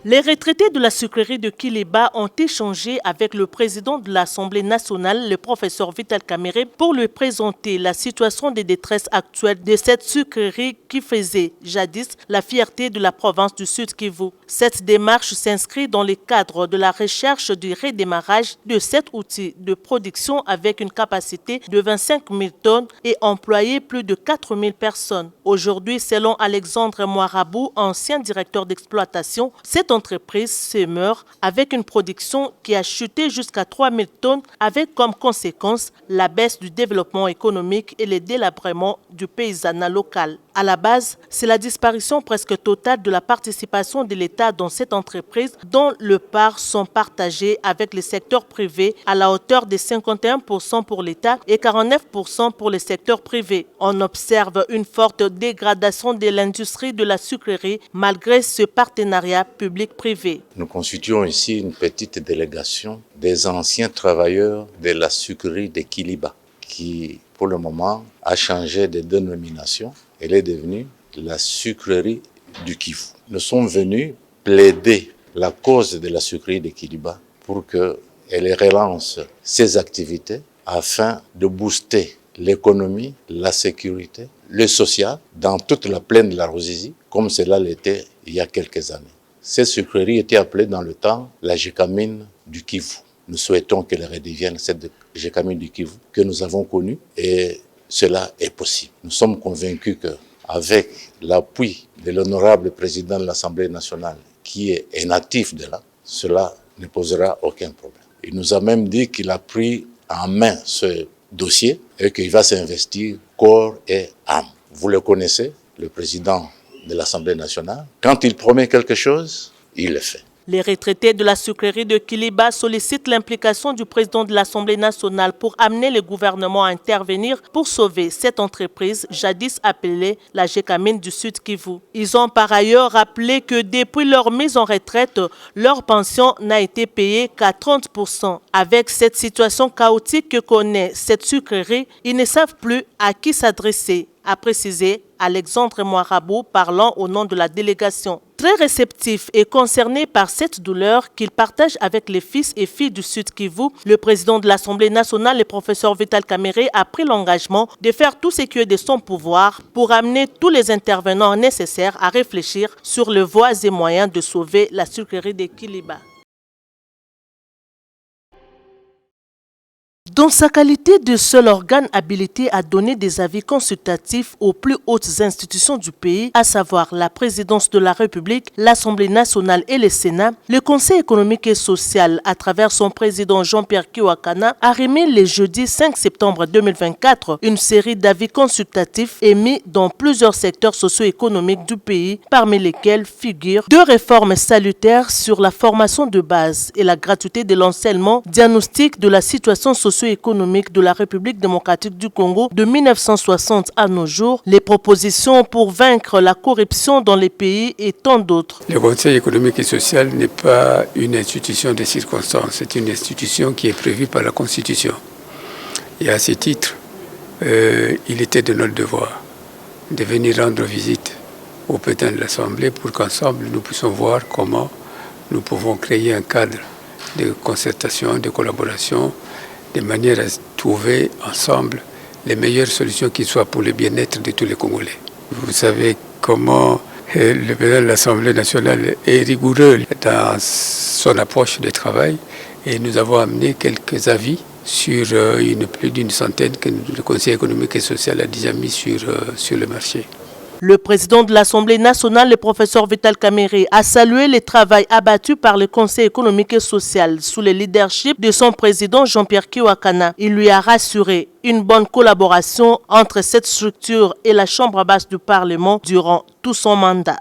Les retraités de la sucrerie de Kiliba ont échangé avec le président de l'Assemblée nationale, le professeur Vital Kamerhe, pour lui présenter la situation de détresse actuelle de cette sucrerie qui faisait jadis la fierté de la province du Sud-Kivu. Cette démarche s'inscrit dans le cadre de la recherche du redémarrage de cet outil de production avec une capacité de 25 000 tonnes et employer plus de 4 000 personnes. Aujourd'hui, selon Alexandre Moirabou, ancien directeur d'exploitation, cette entreprise se meurt avec une production qui a chuté jusqu'à 3 000 tonnes avec comme conséquence la baisse du développement économique et le délabrement du paysanat local. À la base, c'est la disparition presque totale de la participation de l'État dans cette entreprise dont les parts sont partagées avec le secteur privé à la hauteur de 51% pour l'État et 49% pour le secteur privé. On observe une forte dégradation de l'industrie de la sucrerie malgré ce partenariat public-privé. Nous constituons ici une petite délégation des anciens travailleurs de la sucrerie de Kiliba qui, pour le moment, a changé de dénomination. Elle est devenue la sucrerie du Kivu. Nous sommes venus plaider la cause de la sucrerie de Kiliba pour qu'elle relance ses activités afin de booster l'économie, la sécurité, le social dans toute la plaine de la Ruzizi, comme cela l'était il y a quelques années. Cette sucrerie était appelée dans le temps la Gécamine du Kivu. Nous souhaitons qu'elle redevienne cette Gécamine du Kivu que nous avons connue et cela est possible. Nous sommes convaincus qu'avec l'appui de l'honorable président de l'Assemblée nationale, qui est un natif de là, cela ne posera aucun problème. Il nous a même dit qu'il a pris en main ce dossier et qu'il va s'investir corps et âme. Vous le connaissez, le président de l'Assemblée nationale. Quand il promet quelque chose, il le fait. Les retraités de la sucrerie de Kiliba sollicitent l'implication du président de l'Assemblée nationale pour amener le gouvernement à intervenir pour sauver cette entreprise jadis appelée la Gécamine du Sud-Kivu. Ils ont par ailleurs rappelé que depuis leur mise en retraite, leur pension n'a été payée qu'à 30%. Avec cette situation chaotique que connaît cette sucrerie, ils ne savent plus à qui s'adresser, a précisé Alexandre Moirabou parlant au nom de la délégation. Très réceptif et concerné par cette douleur qu'il partage avec les fils et filles du Sud-Kivu, le président de l'Assemblée nationale, le professeur Vital Kamerhe, a pris l'engagement de faire tout ce qui est de son pouvoir pour amener tous les intervenants nécessaires à réfléchir sur les voies et moyens de sauver la sucrerie de Kiliba. Dans sa qualité de seul organe habilité à donner des avis consultatifs aux plus hautes institutions du pays, à savoir la présidence de la République, l'Assemblée nationale et le Sénat, le Conseil économique et social, à travers son président Jean-Pierre Kiwakana, a remis le jeudi 5 septembre 2024 une série d'avis consultatifs émis dans plusieurs secteurs socio-économiques du pays, parmi lesquels figurent 2 réformes salutaires sur la formation de base et la gratuité de l'enseignement, diagnostic de la situation socio-économique de la République démocratique du Congo de 1960 à nos jours, les propositions pour vaincre la corruption dans les pays et tant d'autres. Le Conseil économique et social n'est pas une institution de circonstance, c'est une institution qui est prévue par la Constitution. Et à ce titre, il était de notre devoir de venir rendre visite au président de l'Assemblée pour qu'ensemble nous puissions voir comment nous pouvons créer un cadre de concertation, de collaboration, de manière à trouver ensemble les meilleures solutions qui soient pour le bien-être de tous les Congolais. Vous savez comment le président de l'Assemblée nationale est rigoureux dans son approche de travail et nous avons amené quelques avis sur plus d'une centaine que le Conseil économique et social a déjà mis sur le marché. Le président de l'Assemblée nationale, le professeur Vital Kamerhe, a salué le travail abattu par le Conseil économique et social sous le leadership de son président Jean-Pierre Kiwakana. Il lui a rassuré une bonne collaboration entre cette structure et la Chambre basse du Parlement durant tout son mandat.